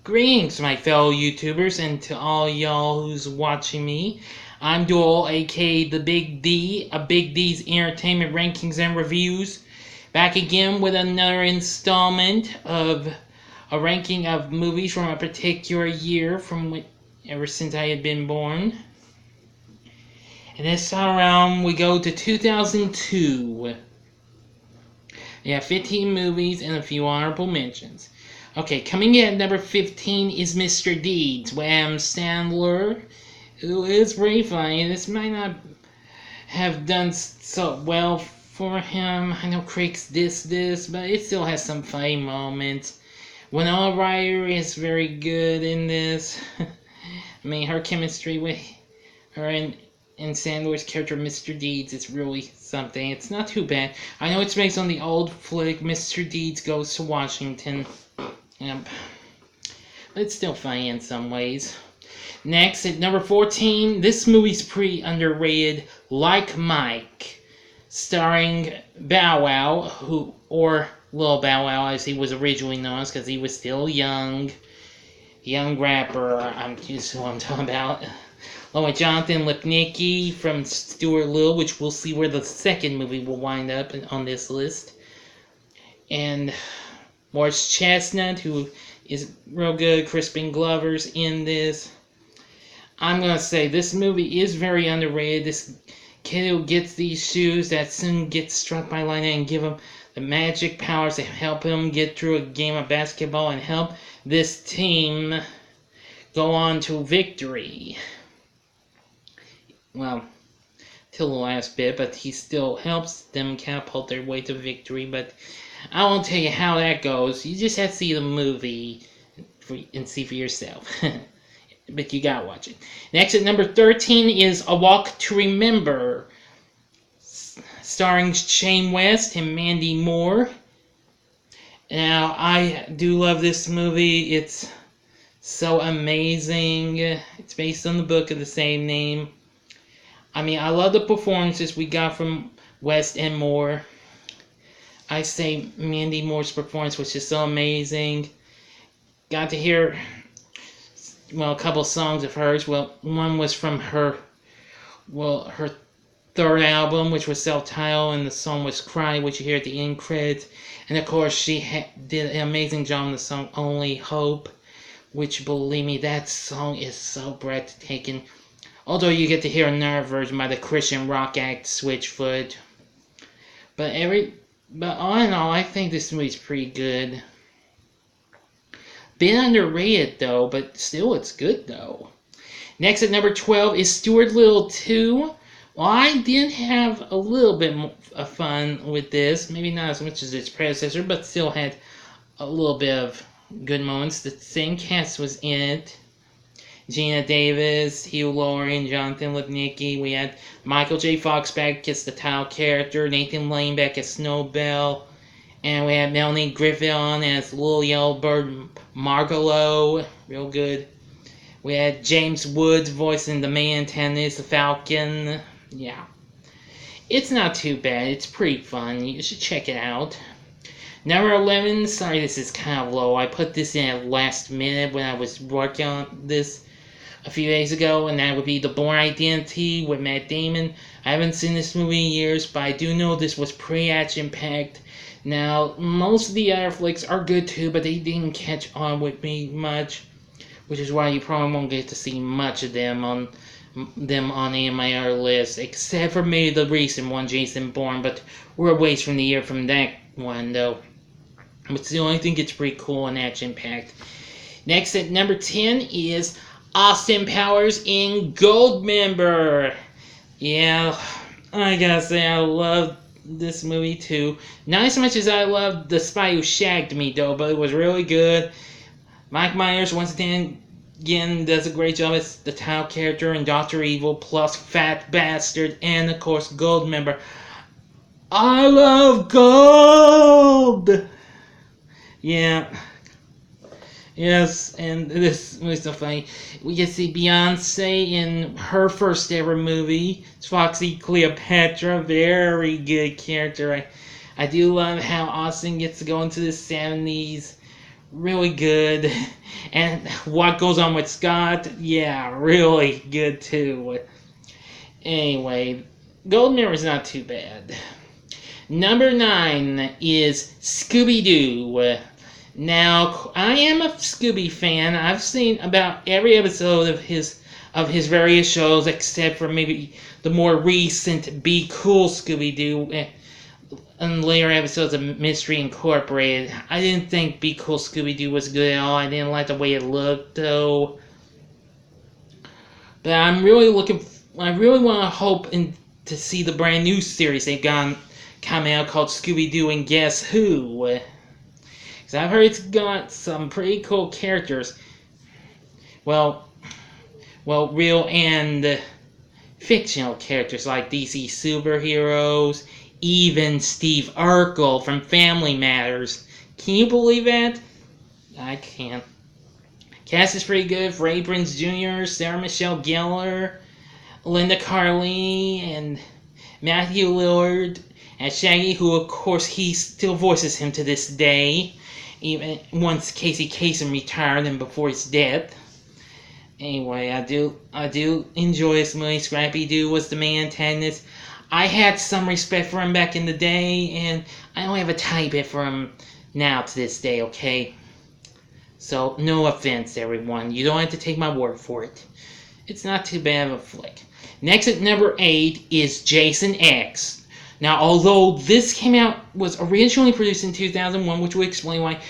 Greetings, my fellow YouTubers, and to all y'all who's watching me. I'm Duel, aka the Big D, a Big D's Entertainment Rankings and Reviews, back again with another installment of a ranking of movies from a particular year ever since I had been born. And this time around, we go to 2002. Yeah, 15 movies and a few honorable mentions. Okay, coming in at number 15 is Mr. Deeds with Adam Sandler, who is very funny. This might not have done so well for him. I know critics diss this, but it still has some funny moments. Winona Ryder is very good in this. I mean, her chemistry with her and Sandler's character, Mr. Deeds, is really something. It's not too bad. I know it's based on the old flick, Mr. Deeds Goes to Washington. Yep. But it's still funny in some ways. Next, at number 14, this movie's pretty underrated, Like Mike, starring Bow Wow, or Lil Bow Wow as he was originally known, because he was still young rapper. I'm just who I'm talking about. Along with Jonathan Lipnicki from Stuart Little, which we'll see where the second movie will wind up on this list. And Morris Chestnut, who is real good. Crispin Glover's in this. I'm going to say this movie is very underrated. This kid who gets these shoes that soon gets struck by lightning and give him the magic powers that help him get through a game of basketball and help this team go on to victory. Well, till the last bit, but he still helps them catapult their way to victory. But I won't tell you how that goes. You just have to see the movie and see for yourself. But you gotta watch it. Next at number 13 is A Walk to Remember, starring Shane West and Mandy Moore. Now, I do love this movie. It's so amazing. It's based on the book of the same name. I mean, I love the performances we got from West and Moore. I say Mandy Moore's performance was just so amazing. Got to hear, a couple songs of hers. Well, one was from her third album, which was self-titled, and the song was Cry, which you hear at the end credits. And of course, she did an amazing job on the song Only Hope, which, believe me, that song is so breathtaking. Although you get to hear another version by the Christian rock act Switchfoot. But all in all, I think this movie's pretty good. Been underrated though, but still it's good though. Next at number 12 is Stuart Little 2. Well, I did have a little bit of fun with this. Maybe not as much as its predecessor, but still had a little bit of good moments. The same cast was in it. Gina Davis, Hugh Laurie, and Jonathan Lipnicki. We had Michael J. Fox back as the title character, Nathan Lane back as Snowbell, and we had Melanie Griffith on as Little Yellow Bird Margalo, real good. We had James Woods voicing the main antagonist, the Falcon. Yeah, it's not too bad. It's pretty fun. You should check it out. Number 11, sorry this is kind of low. I put this in at last minute when I was working on this a few days ago, and that would be The Bourne Identity with Matt Damon. I haven't seen this movie in years, but I do know this was pretty action-packed. Now, most of the other flicks are good too, but they didn't catch on with me much, which is why you probably won't get to see much of them on any of my other lists, except for maybe the recent one, Jason Bourne, but we're a ways from the year from that one, though. But still, I think it's pretty cool and action-packed. Next at number 10 is Austin Powers in Goldmember. Yeah, I gotta say I love this movie too. Not as much as I loved The Spy Who Shagged Me though, but it was really good. Mike Myers once again does a great job as the title character in Dr. Evil, plus Fat Bastard, and of course Goldmember. I love gold! Yeah. Yes, and this was so funny. We get to see Beyonce in her first ever movie. It's Foxy Cleopatra, very good character. I do love how Austin gets to go into the 70s really good. And What Goes On with Scott, yeah, really good too. Anyway, Golden Mirror's not too bad. Number 9 is Scooby-Doo. Now, I am a Scooby fan. I've seen about every episode of his various shows, except for maybe the more recent Be Cool Scooby-Doo and later episodes of Mystery Incorporated. I didn't think Be Cool Scooby-Doo was good at all. I didn't like the way it looked, though. But I'm really looking. I really want to hope to see the brand new series they've got coming out called Scooby-Doo and Guess Who. Because I've heard it's got some pretty cool characters. Well, real and fictional characters like DC superheroes, even Steve Urkel from Family Matters. Can you believe that? I can't. Cast is pretty good. Ray Prince Jr., Sarah Michelle Gellar, Linda Carly, and Matthew Lillard as Shaggy, who of course he still voices him to this day, even once Casey Kasem retired and before his death. Anyway, I do enjoy this movie. Scrappy Doo was the main antagonist. I had some respect for him back in the day, and I only have a tiny bit for him now to this day, okay? So, no offense, everyone. You don't have to take my word for it. It's not too bad of a flick. Next at number 8 is Jason X. Now, although this was originally produced in 2001, which will explain why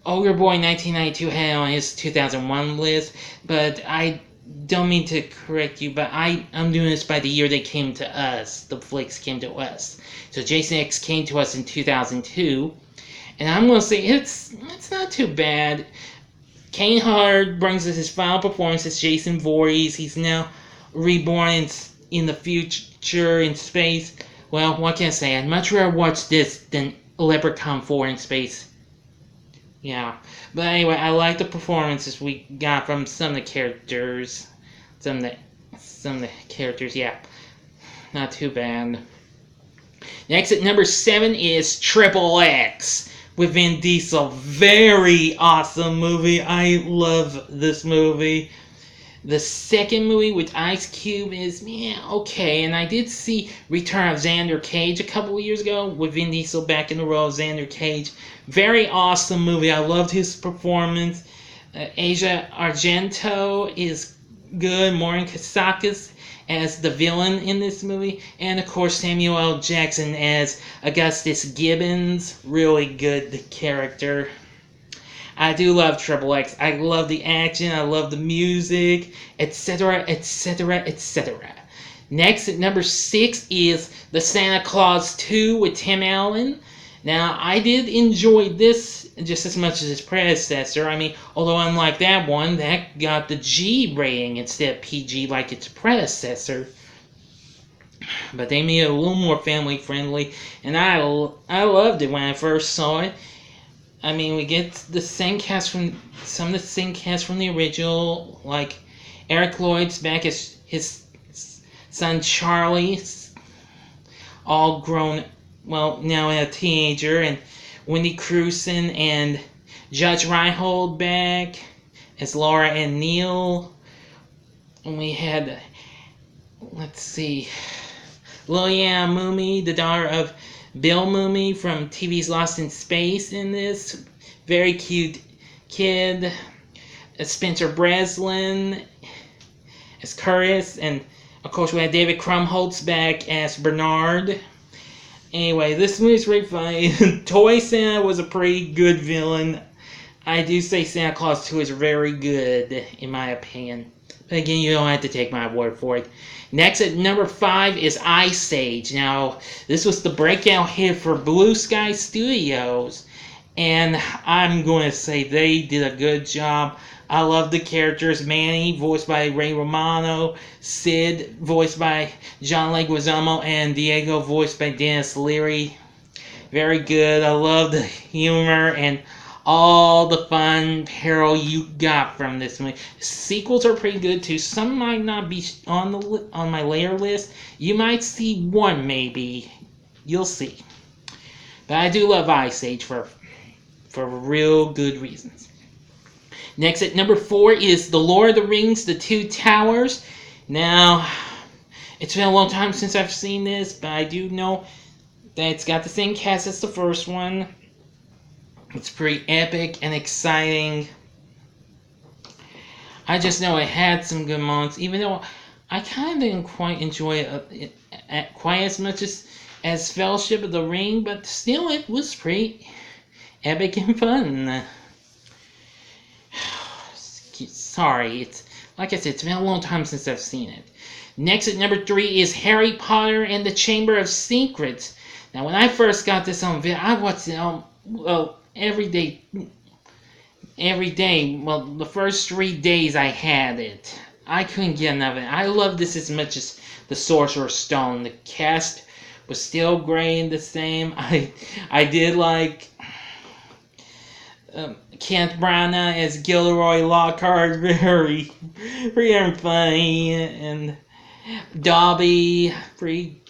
Ogre Boy 1992 had it on his 2001 list, but I don't mean to correct you, but I'm doing this by the year they came to us. The flicks came to us. So Jason X came to us in 2002, and I'm going to say it's not too bad. Kane Hodder brings us his final performance as Jason Voorhees. He's now reborn in the future in space. Well, what can I say? I'd much rather watch this than Leprechaun 4 in space. Yeah, but anyway, I like the performances we got from some of the characters. Some of the characters, yeah, not too bad. Next at number 7 is Triple X with Vin Diesel. Very awesome movie. I love this movie. The second movie with Ice Cube is, okay. And I did see Return of Xander Cage a couple of years ago with Vin Diesel back in the role of Xander Cage. Very awesome movie. I loved his performance. Asia Argento is good. Maureen Casakis as the villain in this movie. And, of course, Samuel L. Jackson as Augustus Gibbons. Really good character. I do love Triple X. I love the action, I love the music, etc., etc., etc. Next, at number 6 is The Santa Claus 2 with Tim Allen. Now, I did enjoy this just as much as its predecessor. I mean, although unlike that one, that got the G rating instead of PG like its predecessor. But they made it a little more family friendly, and I loved it when I first saw it. I mean, we get the same cast from some of the same cast from the original, like Eric Lloyd's back as his son Charlie, all grown, well, now a teenager, and Wendy Crewson and Judge Reinhold back as Laura and Neil. And we had, let's see, Liliana Mooney, the daughter of Bill Mumy from TV's Lost in Space in this. Very cute kid. Spencer Breslin as Curtis. And, of course, we had David Krumholtz back as Bernard. Anyway, this movie's pretty funny. Toy Santa was a pretty good villain. I do say Santa Claus 2 is very good, in my opinion. But again, you don't have to take my word for it. Next at number 5 is Ice Age. Now, this was the breakout hit for Blue Sky Studios, and I'm going to say they did a good job. I love the characters. Manny, voiced by Ray Romano, Sid, voiced by John Leguizamo, and Diego, voiced by Dennis Leary. Very good. I love the humor and all the fun peril you got from this movie. Sequels are pretty good too. Some might not be on my later list. You might see one maybe. You'll see. But I do love Ice Age for for real good reasons. Next at number 4 is The Lord of the Rings, The Two Towers. Now, it's been a long time since I've seen this, but I do know that it's got the same cast as the first one. It's pretty epic and exciting. I just know it had some good moments, even though I kind of didn't quite enjoy it quite as much as Fellowship of the Ring, but still it was pretty epic and fun. Sorry, it's like I said, it's been a long time since I've seen it. Next at number 3 is Harry Potter and the Chamber of Secrets. Now, when I first got this on video, I watched it every day. Well, the first 3 days I had it, I couldn't get enough of it. I love this as much as the Sorcerer's Stone. The cast was still great and the same. I did like Kent Branagh as Gilderoy Lockhart, very funny, and Dobby, pretty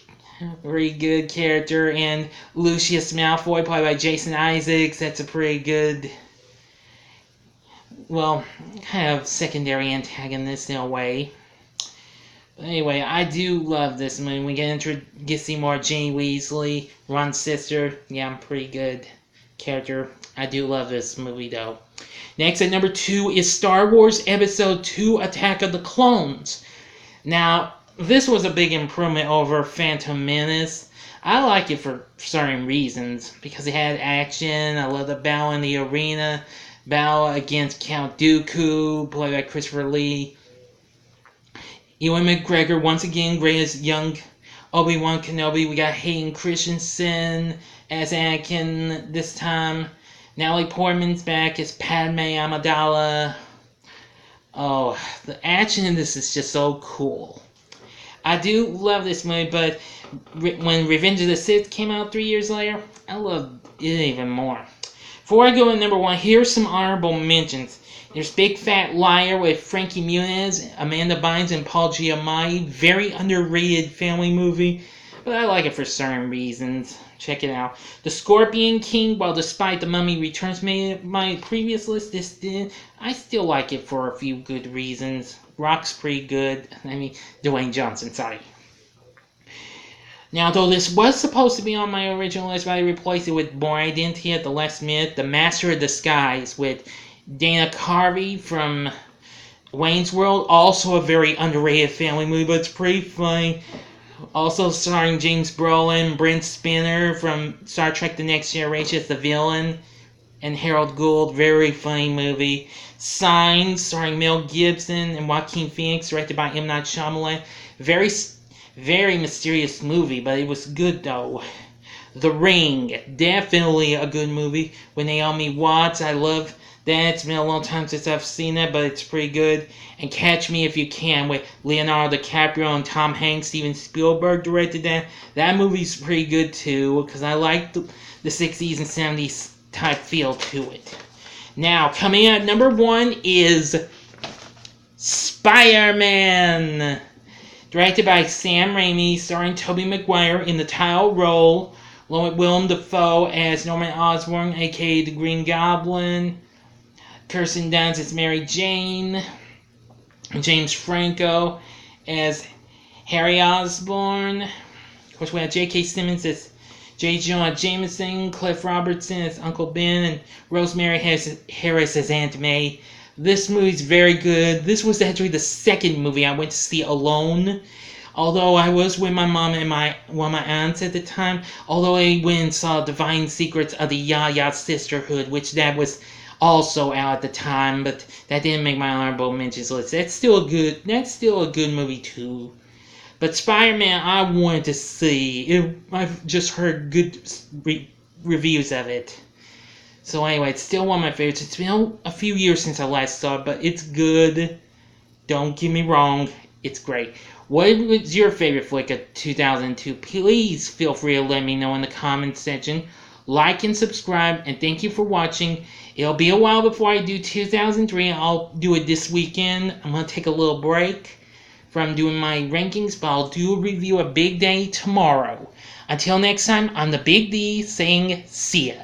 good character, and Lucius Malfoy, played by Jason Isaacs. That's a pretty good, well, kind of secondary antagonist in a way. But anyway, I do love this movie. We get to see more Ginny Weasley, Ron's sister. Yeah, pretty good character. I do love this movie, though. Next, at number 2 is Star Wars Episode 2, Attack of the Clones. Now, this was a big improvement over Phantom Menace. I like it for certain reasons, because it had action. I love the battle in the arena, battle against Count Dooku, played by Christopher Lee. Ewan McGregor, once again, great as young Obi-Wan Kenobi. We got Hayden Christensen as Anakin this time. Natalie Portman's back as Padme Amidala. Oh, the action in this is just so cool. I do love this movie, but when Revenge of the Sith came out 3 years later, I loved it even more. Before I go to number 1, here's some honorable mentions. There's Big Fat Liar with Frankie Muniz, Amanda Bynes, and Paul Giamatti. Very underrated family movie, but I like it for certain reasons. Check it out. The Scorpion King, while despite The Mummy Returns made my previous list, this didn't. I still like it for a few good reasons. Rock's pretty good. Dwayne Johnson, sorry. Now, though this was supposed to be on my original list, but I replaced it with Born Identity at the last minute. The Master of Disguise with Dana Carvey from Wayne's World. Also a very underrated family movie, but it's pretty funny. Also starring James Brolin, Brent Spiner from Star Trek The Next Generation as the villain, and Harold Gould. Very funny movie. Signs, starring Mel Gibson and Joaquin Phoenix, directed by M. Night Shyamalan. Very mysterious movie, but it was good though. The Ring, definitely a good movie with Naomi Watts. I love that. It's been a long time since I've seen that, but it's pretty good. And Catch Me If You Can with Leonardo DiCaprio and Tom Hanks. Steven Spielberg directed that. That movie's pretty good too, because I like the 60s and 70s type feel to it. Now, coming in at number 1 is Spider-Man, directed by Sam Raimi, starring Tobey Maguire in the title role, along with Willem Dafoe as Norman Osborn, aka the Green Goblin, Kirsten Dunst as Mary Jane, James Franco as Harry Osborn. Of course, we have J.K. Simmons as J. Jonah Jameson, Cliff Robertson as Uncle Ben, and Rosemary Harris as Aunt May. This movie's very good. This was actually the second movie I went to see alone. Although I was with my mom and one of my aunts at the time. Although I went and saw Divine Secrets of the Yaya Sisterhood, which that was also out at the time, but that didn't make my honorable mentions list. That's still a good movie too. But Spider-Man, I wanted to see. I've just heard good reviews of it. So anyway, it's still one of my favorites. It's been a few years since I last saw it, but it's good. Don't get me wrong, it's great. What was your favorite flick of 2002? Please feel free to let me know in the comments section. Like and subscribe, and thank you for watching. It'll be a while before I do 2003. I'll do it this weekend. I'm going to take a little break from doing my rankings, but I'll do a review of Big Day tomorrow. Until next time, I'm the Big D saying see ya.